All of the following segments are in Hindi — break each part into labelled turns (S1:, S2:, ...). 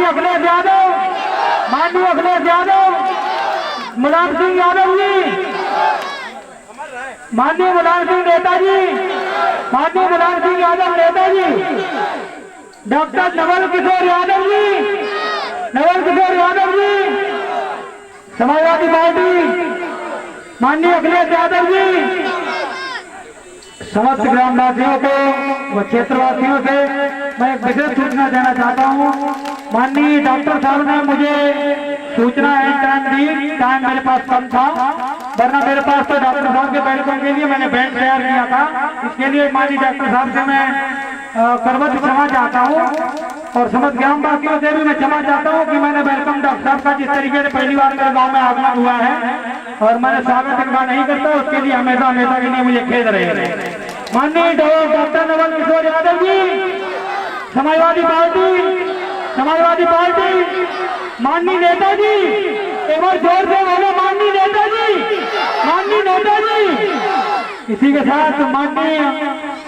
S1: अखिलेश यादव, माननीय अखिलेश यादव, मुलायम सिंह यादव जी, माननीय मुलायम सिंह नेताजी, माननीय मुलायम सिंह यादव नेताजी, डॉक्टर नवल किशोर यादव जी, नवल किशोर यादव जी, समाजवादी पार्टी, माननीय अखिलेश यादव जी, समस्त ग्रामवासियों को व क्षेत्रवासियों से मैं एक विशेष सूचना देना चाहता हूँ। माननीय डॉक्टर साहब ने मुझे सूचना है टाइम दी, टाइम मेरे पास कम था, वरना मेरे पास तो डॉक्टर साहब के वेलकम के लिए मैंने बैंड तैयार किया था। इसके लिए माननीय डॉक्टर साहब से मैं करवत क्षमा चाहता हूँ और समस्त ग्रामवासियों से भी मैं क्षमा चाहता हूँ कि मैंने वेलकम डॉक्टर साहब का जिस तरीके से पहली बार मेरे गाँव में आगमन हुआ है और मैंने स्वागत इनका नहीं करता, उसके लिए हमेशा हमेशा के लिए मुझे खेद रहे। माननीय डॉक्टर नवल किशोर यादव जी, समाजवादी पार्टी, माननीय नेताजी, एक बार जोर से बोलो माननीय नेताजी, माननीय नेताजी। इसी के साथ माननीय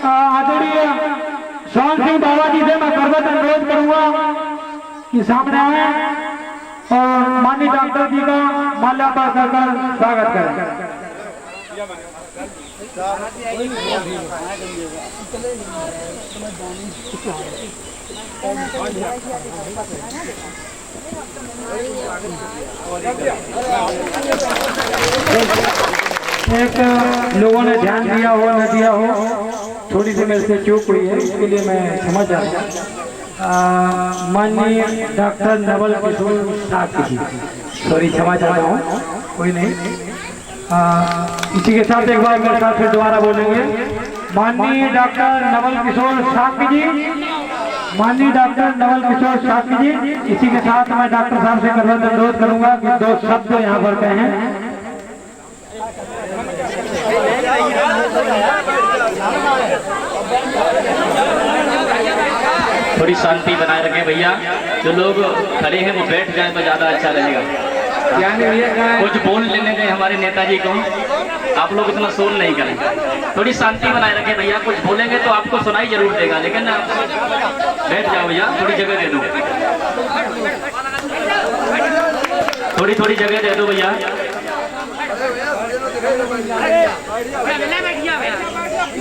S1: आदरणीय सोहन सिंह बाबा जी से मैं करवत अनुरोध करूंगा कि सामने आए और माननीय डॉक्टर जी का माल्यार्पण कर स्वागत करें। एक लोगों ने ध्यान दिया हो न दिया हो, थोड़ी सी मेरे से चूक हुई है, इसके लिए मैं समझ आता हूँ। माननीय डॉक्टर नवल किशोर साहब जी, सॉरी क्षमा चाहता हूँ, कोई नहीं। इसी के साथ एक बार मेरे साथ फिर दोबारा बोलेंगे। माननीय डॉक्टर नवल किशोर साहब जी, माननीय डॉक्टर नवल किशोर साहब जी। इसी के साथ मैं डॉक्टर साहब से अनुरोध करूंगा कि दो शब्द यहाँ पर कहें।
S2: थोड़ी शांति बनाए रखें भैया, जो लोग खड़े हैं वो बैठ जाएं तो ज्यादा अच्छा रहेगा। कुछ बोल लेने दें हमारे नेताजी को, आप लोग इतना शोर नहीं करें, थोड़ी शांति बनाए रखें भैया। कुछ बोलेंगे तो आपको सुनाई जरूर देगा, लेकिन बैठ जाओ भैया, थोड़ी जगह दे दो, थोड़ी जगह दे दो भैया।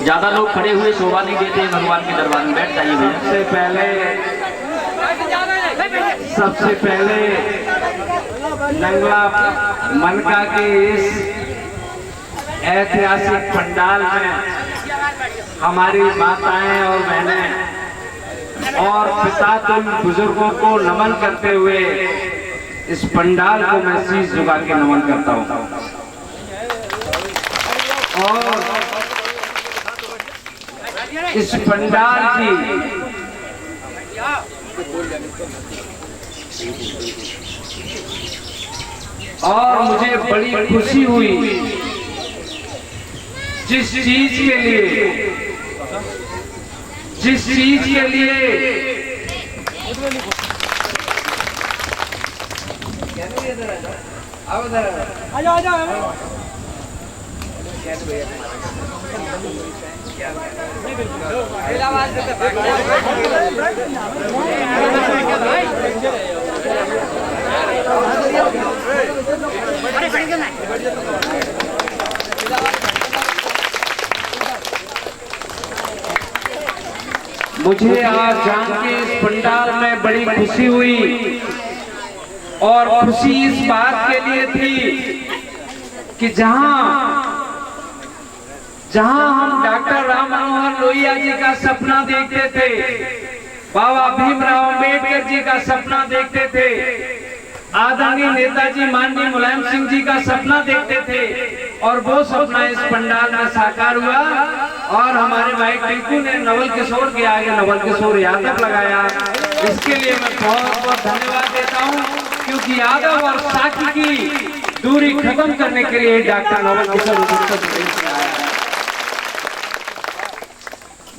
S2: ज्यादा लोग खड़े हुए शोभा नहीं देते हैं भगवान के दरबार में, बैठ जाइए भैया।
S3: सबसे पहले नंगला मनका के इस ऐतिहासिक पंडाल में हमारी माताएं और बहनें और पिता बुजुर्गों को नमन करते हुए इस पंडाल को मैं शीश झुका के नमन करता हूं। और इस पंडाल की और मुझे बड़ी खुशी हुई जिस चीज के लिए मुझे आज जान के इस पंडाल में बड़ी खुशी हुई और खुशी इस बात के लिए थी कि जहां हम डॉक्टर राम मनोहर लोहिया जी का सपना देखते थे, बाबा भीमराव अम्बेडकर जी का सपना देखते थे, आदरणीय नेताजी माननीय मुलायम सिंह जी का सपना देखते थे और वो सपना इस पंडाल में साकार हुआ और हमारे भाई टिंकू ने नवल किशोर के आगे नवल किशोर यादव लगाया। इसके लिए मैं बहुत बहुत धन्यवाद देता हूं, क्योंकि यादव और साकी की दूरी खत्म करने के लिए डॉक्टर नवल किशोर आया।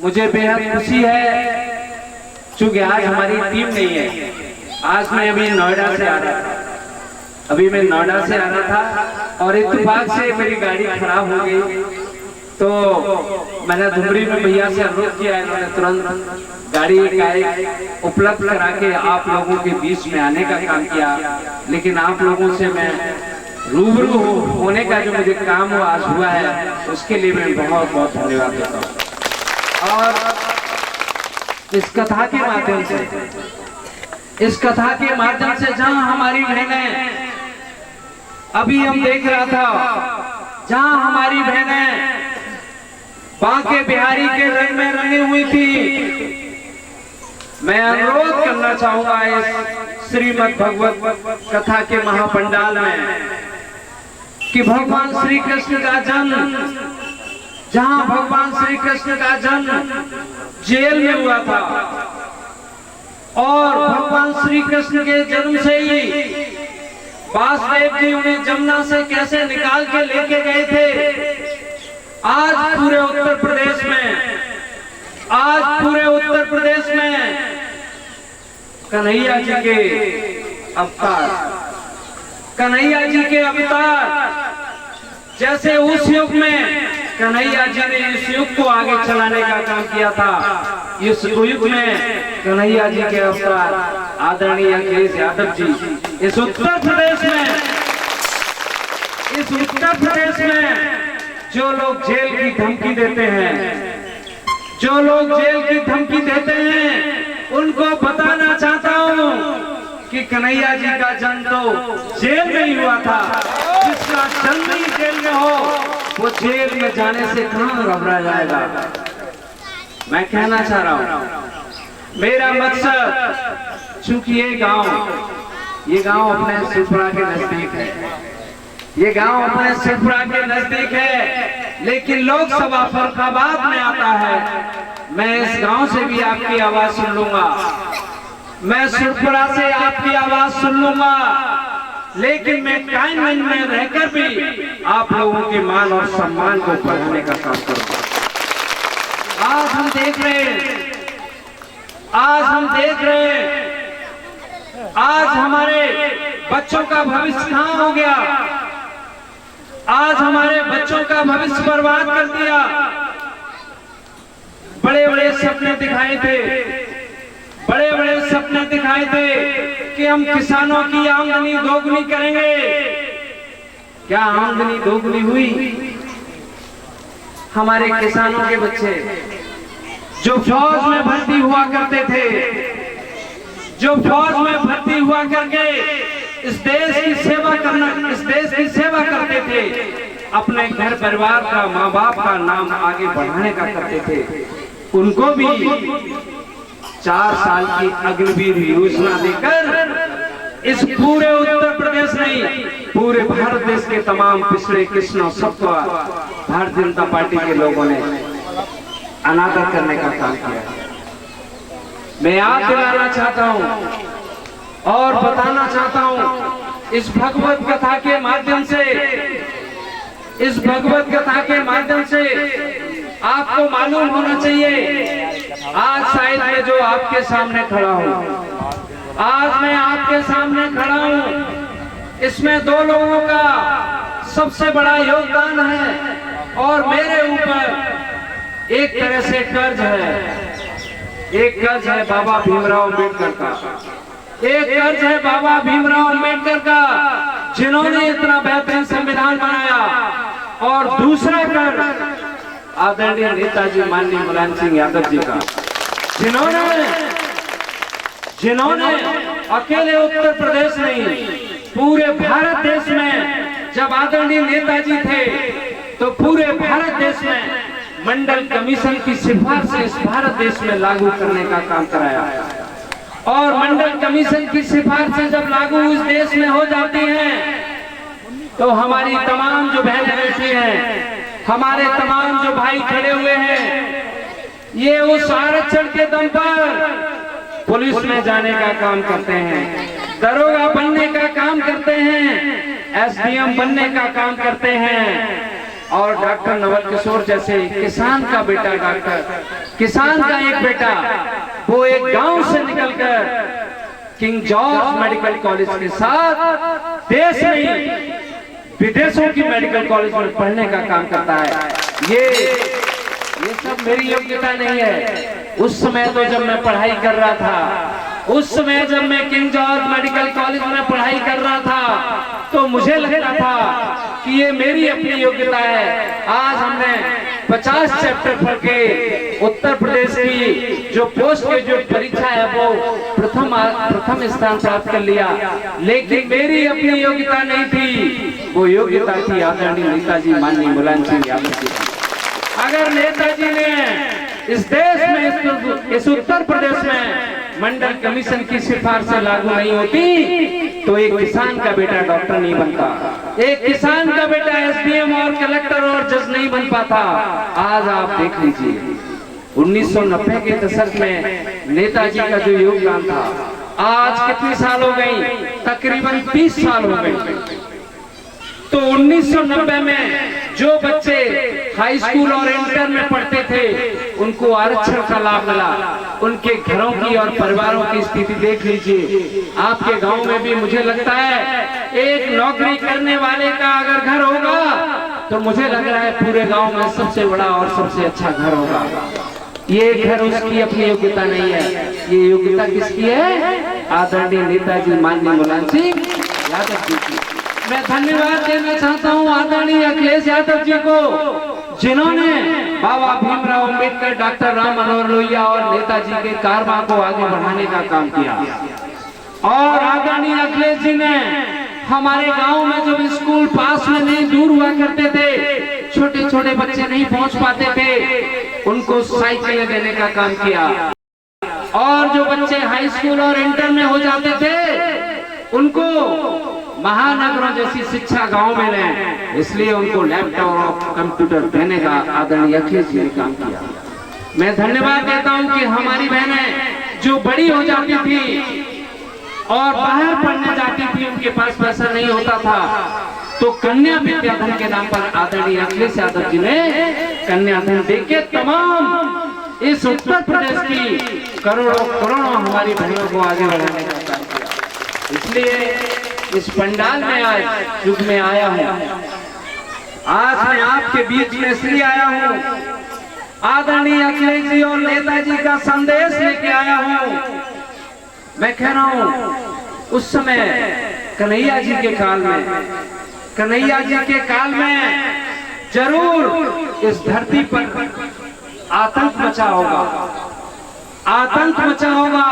S3: मुझे बेहद खुशी है, चूंकि आज हमारी टीम नहीं है। आज मैं अभी नोएडा से आ रहा था, और इत्तेफाक से मेरी गाड़ी खराब हो गई तो मैंने धुमरी में भैया से अनुरोध किया, इन्होंने तुरंत गाड़ी एक उपलब्ध करा के आप लोगों के बीच में आने का काम किया। लेकिन आप लोगों से मैं रूबरू होने का जो मुझे काम आज हुआ है, उसके लिए मैं बहुत बहुत धन्यवाद देता हूँ। और इस कथा के माध्यम से जहां हमारी बहनें, अभी हम देख रहा था, जहां हमारी बहनें बांके बिहारी के रंग में रंगी हुई थी, मैं अनुरोध करना चाहूंगा इस श्रीमद् भगवत कथा के महापंडाल में कि भगवान श्री कृष्ण का जन्म, जहां भगवान श्री कृष्ण का जन्म जेल में हुआ था, और भगवान श्री कृष्ण के जन्म से ही वासुदेव जी उन्हें जमुना से कैसे निकाल के लेके गए थे। आज पूरे उत्तर प्रदेश में कन्हैया जी के अवतार, जैसे उस युग में कन्हैया जी ने इस युग को आगे चलाने का काम किया था, इस युग में कन्हैया जी के अवतार आदरणीय अखिलेश यादव जी इस उत्तर प्रदेश में जो लोग जेल की धमकी देते हैं, उनको बताना चाहता हूँ कि कन्हैया जी का जन्म तो जेल में ही हुआ था। जिसका जन्म ही जेल में हो, वो जेल में जाने से कहां घबरा जाएगा। मैं कहना चाह रहा हूं, मेरा मकसद, चूंकि ये गांव अपने शिवपुरा के नजदीक है, लेकिन लोकसभा फर्रुखाबाद में आता है। मैं इस गांव से भी आपकी आवाज सुन लूंगा, मैं शिवपुरा से आपकी आवाज सुन लूंगा, लेकिन मैं कायमगंज में रहकर भी आप लोगों के मान और सम्मान को बढ़ाने का काम करूंगा। आज हम देख रहे हैं, आज हमारे बच्चों का भविष्य कहां हो गया। आज हमारे बच्चों का भविष्य बर्बाद कर दिया। बड़े बड़े सपने दिखाए थे कि हम किसानों की आमदनी दोगुनी करेंगे। क्या आमदनी दोगुनी हुई? हमारे किसानों के बच्चे जो फौज में भर्ती हुआ करते करके इस देश की सेवा करते थे, अपने घर परिवार का, माँ बाप का नाम आगे बढ़ाने का करते थे, उनको भी 4 साल की अग्निवीर योजना देकर इस पूरे उत्तर प्रदेश नहीं, पूरे भारत देश के तमाम पिछड़े किसानों सबको भारतीय जनता पार्टी के लोगों ने अनादर करने का काम किया। मैं याद दिलाना चाहता हूं और बताना चाहता हूं, इस भगवत कथा के माध्यम से आपको मालूम होना चाहिए। आज शायद मैं जो आपके सामने खड़ा हूं, इसमें 2 लोगों का सबसे बड़ा योगदान है, और मेरे ऊपर एक तरह से कर्ज है बाबा भीमराव अम्बेडकर का, जिन्होंने इतना बेहतरीन संविधान बनाया, और दूसरा कर्ज आदरणीय नेताजी माननीय मुलायम सिंह यादव जी का, जिन्होंने अकेले उत्तर प्रदेश नहीं, पूरे भारत देश में, जब आदरणीय नेताजी थे तो पूरे भारत देश में मंडल कमीशन की सिफारिश इस भारत देश में लागू करने का काम कराया। और मंडल कमीशन की सिफारिशें जब लागू इस देश में हो जाती हैं, तो हमारी तमाम जो बहनें बैठी हैं, हमारे तमाम जो भाई खड़े हुए हैं, ये उस आरक्षण के दम पर पुलिस में जाने का काम करते हैं, दरोगा बनने का काम करते हैं, एसडीएम बनने का काम करते हैं। और डॉक्टर नवल किशोर जैसे किसान का बेटा, किसान का एक बेटा, वो एक गांव से निकलकर किंग जॉर्ज मेडिकल कॉलेज के साथ देश में विदेशों की मेडिकल कॉलेज में पढ़ने का काम करता है। ये सब मेरी योग्यता नहीं है। उस समय तो जब मैं पढ़ाई कर रहा था, उस समय जब मैं किंग जॉर्ज मेडिकल कॉलेज में पढ़ाई कर रहा था, तो मुझे लगता था कि ये मेरी अपनी योग्यता है। आज हमने 50 चैप्टर पढ़ के उत्तर प्रदेश की जो पोस्ट ग्रेजुएट परीक्षा है वो प्रथम स्थान प्राप्त कर लिया, लेकिन मेरी अपनी योग्यता नहीं थी, वो योग्यता थी आदरणीय नेताजी माननीय मुलायम सिंह यादव जी। अगर नेताजी ने इस देश में, इस उत्तर प्रदेश में मंडल कमीशन की सिफारिश लागू नहीं होती तो एक किसान का बेटा डॉक्टर नहीं बनता, एक किसान का बेटा एसडीएम और कलेक्टर और जज नहीं बन पाता। आज आप देख लीजिए 1990 के दशक में नेताजी का जो योगदान था, आज कितने साल हो गए? तकरीबन 30 साल हो गए। तो 1990 में जो बच्चे हाई स्कूल और इंटर में पढ़ते थे उनको आरक्षण का लाभ मिला। उनके घरों की और परिवारों की स्थिति देख लीजिए। आपके गांव में भी मुझे लगता है एक नौकरी करने वाले का अगर घर होगा तो मुझे लग रहा है पूरे गांव में सबसे बड़ा और सबसे अच्छा घर होगा। ये घर उसकी अपनी योग्यता नहीं है, ये योग्यता किसकी है? आदरणीय नेताजी माननीय मुलायम सिंह यादव जी की। मैं धन्यवाद देना चाहता हूं आदरणीय अखिलेश यादव जी को, जिन्होंने बाबा भीमराव अंबेडकर, डॉक्टर राम मनोहर लोहिया और नेताजी के कारवां को आगे बढ़ाने का काम किया। और आदरणीय अखिलेश जी ने हमारे गांव में जो स्कूल पास में नहीं, दूर हुआ करते थे, छोटे छोटे बच्चे नहीं पहुंच पाते थे, उनको साइकिलें देने का काम किया। और जो बच्चे हाई स्कूल और इंटर में हो जाते थे उनको महानगरों जैसी शिक्षा गांव में लें, इसलिए उनको लैपटॉप और कंप्यूटर देने का आदरणीय अखिलेश जी ने काम किया। मैं धन्यवाद देता हूं कि हमारी बहनें जो बड़ी हो जाती थी और बाहर पढ़ने जाती थी, उनके पास पैसा नहीं होता था, तो कन्या विद्याधन के नाम पर आदरणीय अखिलेश यादव जी ने कन्याधन देके तमाम इस उत्तर प्रदेश की करोड़ों करोड़ों हमारी बहनों को आगे बढ़ाने का काम किया। इसलिए इस पंडाल में आज युग में आया हूं, आज मैं आपके बीच में इसलिए आया हूं, आदरणीय अखिलेश जी और नेताजी का संदेश लेके आया हूं। मैं कह रहा हूं उस समय कन्हैया जी के काल में, कन्हैया जी के काल में जरूर इस धरती पर आतंक मचा होगा, आतंक मचा होगा,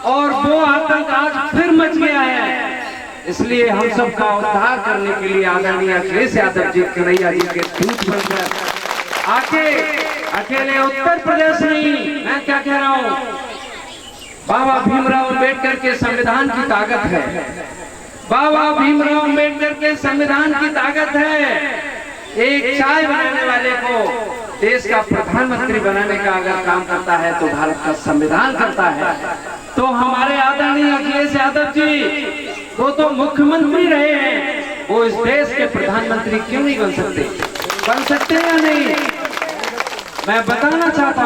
S3: और वो आतंक आज फिर मच गया है। इसलिए हम सब का उद्धार करने के लिए आदरणीय अखिलेश यादव जी कन्हैया जी के दूत बनकर आके अकेले उत्तर प्रदेश नहीं, मैं क्या कह रहा हूं, बाबा भीमराव अंबेडकर के संविधान की ताकत है, बाबा भीमराव अंबेडकर के संविधान की ताकत है। एक चाय बनाने वाले को देश का प्रधानमंत्री बनाने का अगर काम करता है तो भारत का संविधान करता है। तो हमारे आदरणीय अखिलेश यादव जी वो तो मुख्यमंत्री रहे हैं, वो इस देश के प्रधानमंत्री क्यों नहीं बन सकते? बन सकते या नहीं? मैं बताना चाहता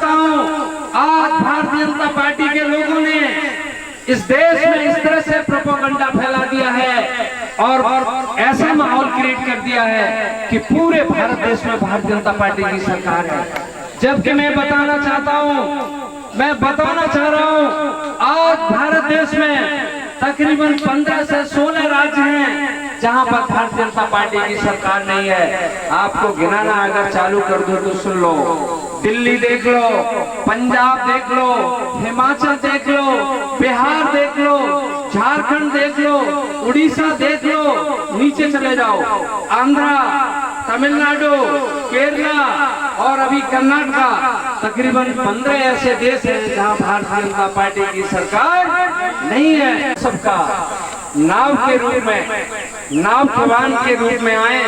S3: हूं आज भारतीय जनता पार्टी के लोगों ने इस देश में इस तरह से प्रोपेगेंडा फैला दिया है और ऐसा माहौल क्रिएट कर दिया है कि पूरे भारत देश में भारतीय जनता पार्टी की सरकार है। जबकि मैं बताना चाह रहा हूं आज भारत देश में तकरीबन 15 से 16 राज्य हैं जहां पर भारतीय जनता पार्टी की सरकार नहीं है। आपको गिनाना अगर चालू कर दो तो सुन लो, दिल्ली देख लो, पंजाब देख लो, हिमाचल देख लो, बिहार देख लो, झारखंड देख लो, उड़ीसा देख लो, नीचे चले जाओ, आंध्रा, तमिलनाडु, केरला और अभी कर्नाटका, तकरीबन 15 ऐसे देश हैं जहां भारतीय जनता पार्टी की सरकार नहीं है। सबका नाव के रूप में, नाव कमान के रूप में आए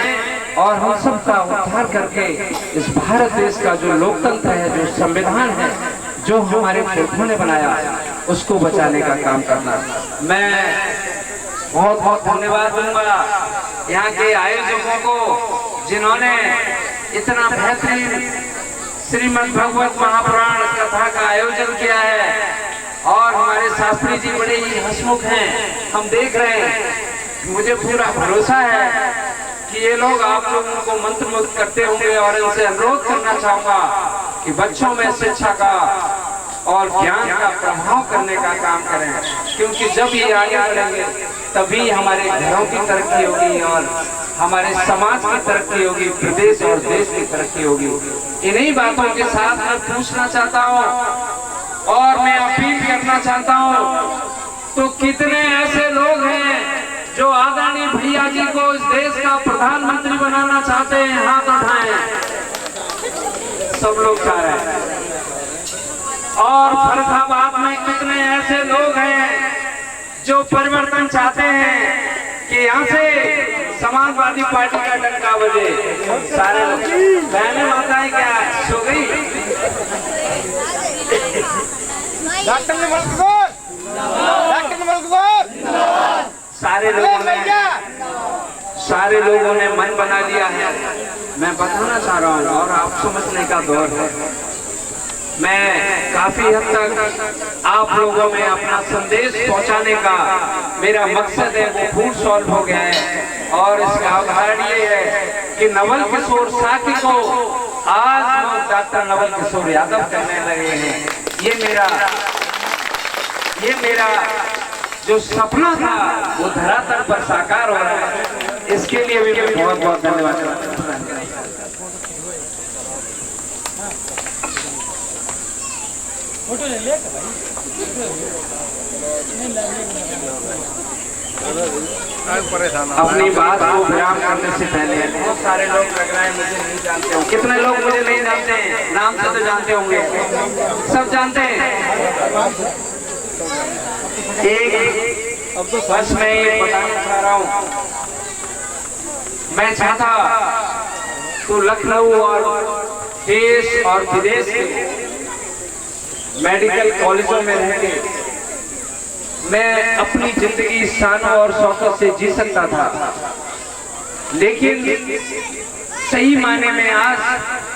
S3: और हम सबका उद्धार करके इस भारत देश का जो लोकतंत्र है, जो संविधान है, जो हमारे पुरखों ने बनाया, उसको बचाने का काम करना। मैं बहुत बहुत धन्यवाद दूंगा यहाँ के आयोजकों को जिन्होंने इतना बेहतरीन श्रीमद् भगवत महापुराण कथा का आयोजन किया है। और हमारे शास्त्री जी बड़े ही हंसमुख हैं, हम देख रहे हैं, मुझे पूरा भरोसा है कि ये लोग आप लोगों को मंत्रमुग्ध करते होंगे और इनसे अनुरोध करना चाहूंगा कि बच्चों में शिक्षा का और ज्ञान का प्रभाव करने का काम करें, क्योंकि जब ये आगे बढ़ेंगे तभी हमारे घरों की तरक्की होगी और हमारे समाज की तरक्की होगी, प्रदेश और देश की तरक्की होगी। इन्हीं बातों के साथ मैं पूछना चाहता हूँ और मैं अपील करना चाहता हूँ, तो कितने ऐसे लोग हैं जो आदरणीय भैया जी को इस देश का प्रधानमंत्री बनाना चाहते हैं? हाथ उठाएं। सब लोग चाह रहे हैं। और फर्रुखाबाद में कितने ऐसे लोग हैं जो परिवर्तन चाहते हैं कि यहाँ से समाजवादी पार्टी का डंका बजे? सारे लोग। बहने माताएं क्या सो गई?
S4: डॉक्टर नवल किशोर
S3: सारे लोगों ने मन बना लिया है। मैं बताना चाह रहा हूँ और आप समझने का दौर है। मैं काफी हद तक आप लोगों में अपना संदेश पहुंचाने का मेरा मकसद है वो फूल सॉल्व हो गया है। और इसका उदाहरण ये है कि नवल किशोर साथी को आज लोग डॉक्टर नवल किशोर यादव करने लगे हैं। ये मेरा जो सपना था वो धरातल पर साकार हो रहा है। इसके लिए भी मैं बहुत बहुत धन्यवाद करता हूं। अपनी बात को विराम करने से पहले बहुत सारे लोग लग रहे हैं मुझे नहीं जानते हो। कितने लोग मुझे नहीं जानते हैं? नाम से तो जानते होंगे, सब जानते हैं। एक बस मैं ये बताना चाह रहा हूँ, मैं चाहता तो लखनऊ और देश और विदेश के मेडिकल कॉलेजों में रह के मैं अपनी जिंदगी शानों और शौकत से जी सकता था, लेकिन सही मायने में आज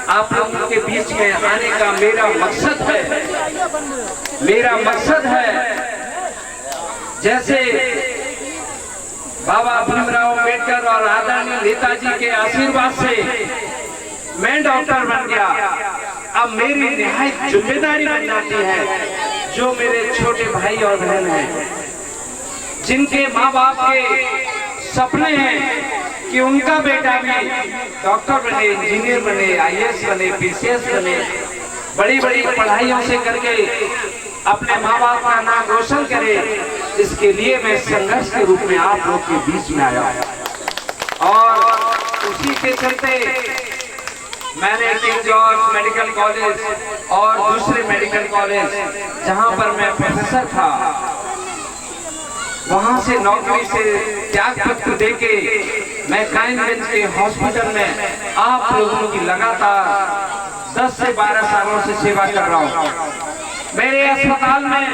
S3: आप लोगों के बीच में आने का मेरा मकसद है जैसे बाबा भीमराव अम्बेडकर और आदरणीय नेताजी के आशीर्वाद से मैं डॉक्टर बन गया। अब मेरी निहायत जिम्मेदारी बन जाती है जो मेरे छोटे भाई और बहन हैं, जिनके माँ बाप के सपने हैं कि उनका बेटा भी डॉक्टर बने, इंजीनियर बने, IAS बने, PCS बने, बड़ी बड़ी पढ़ाइयों से करके अपने माँ बाप का नाम रोशन करे। इसके लिए मैं संघर्ष के रूप में आप लोग के बीच में आया और उसी के चलते मैंने किंग जॉर्ज मेडिकल कॉलेज और दूसरे मेडिकल कॉलेज जहां पर मैं प्रोफेसर था, वहां से नौकरी से त्याग पत्र देके मैं कायमगंज के हॉस्पिटल में आप लोगों की लगातार 10 से 12 सालों से सेवा कर रहा हूं। मेरे अस्पताल में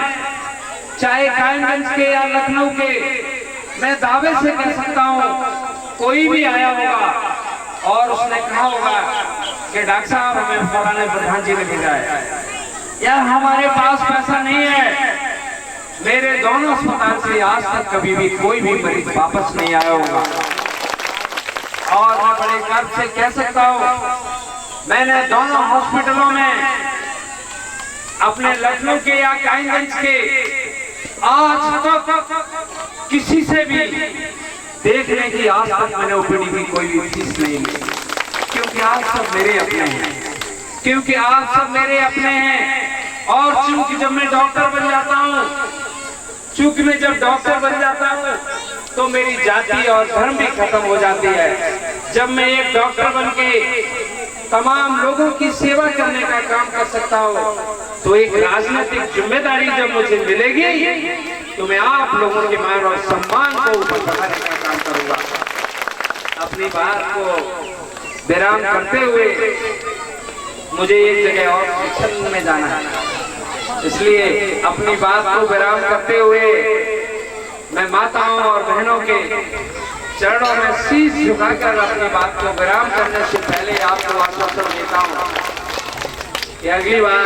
S3: चाहे कायमगंज के या लखनऊ के, मैं दावे से कह सकता हूं कोई भी आया होगा और उसने कहा होगा कि डॉक्टर साहब हमें फलाने प्रधान जी ने भेजा है, यार हमारे पास पैसा नहीं है, मेरे दोनों अस्पताल से आज तक कभी भी कोई भी मरीज वापस नहीं आया होगा। और मैं बड़े गर्व से कह सकता हूं मैंने दोनों हॉस्पिटलों में अपने लखनऊ के या कायमगंज के आज तक किसी से भी देखने की आज तक मैंने ओपीडी की कोई भी फीस नहीं ली, क्योंकि आप सब मेरे अपने हैं। और चूंकि जब मैं डॉक्टर बन जाता हूँ तो मेरी जाति और धर्म भी खत्म हो जाती है। जब मैं एक डॉक्टर बन के तमाम लोगों की सेवा करने का काम कर सकता हूँ तो एक राजनीतिक जिम्मेदारी जब मुझे मिलेगी तो मैं आप लोगों के मान और सम्मान को ऊपर बढ़ाने का काम करूंगा। अपनी बात को विराम करते हुए मुझे एक जगह और शिक्षण में जाना है, इसलिए अपनी बात को विराम करते हुए मैं माताओं और बहनों के चरणों में शीश झुकाकर अपनी बात को विराम करने से पहले आपको आश्वासन देता हूँ कि अगली बार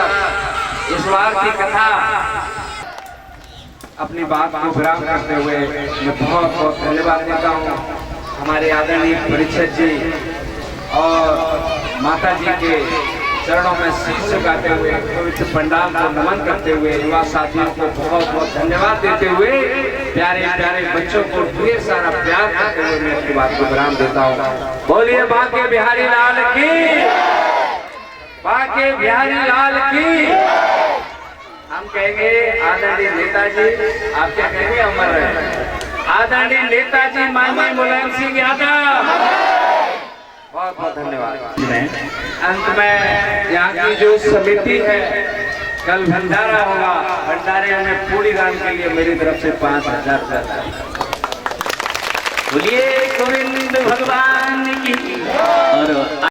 S3: इस बार की कथा अपनी बात को विराम करते हुए मैं बहुत बहुत धन्यवाद देता हूँ। हमारे आदरणीय परिषद जी और माता जी के चरणों में शीश झुकाते हुए पवित्र पंडाल को नमन करते हुए युवा साथियों को बहुत बहुत धन्यवाद देते हुए प्यारे प्यारे बच्चों को ढेर सारा प्यार करते हुए मैं अपनी बात को विराम देता हूँ। बोलिए बांके बिहारी लाल की, बांके बिहारी लाल की। हम कहेंगे आदरणीय नेताजी, आप क्या कहेंगे? अमर रहे आदरणीय नेताजी माननीय मुलायम सिंह यादव। बहुत बहुत धन्यवाद। अंत में यहाँ की जो समिति है, कल भंडारा होगा, भंडारे में पूरी दान के लिए मेरी तरफ से 5,000
S2: बोलिए गोविंद भगवान की। और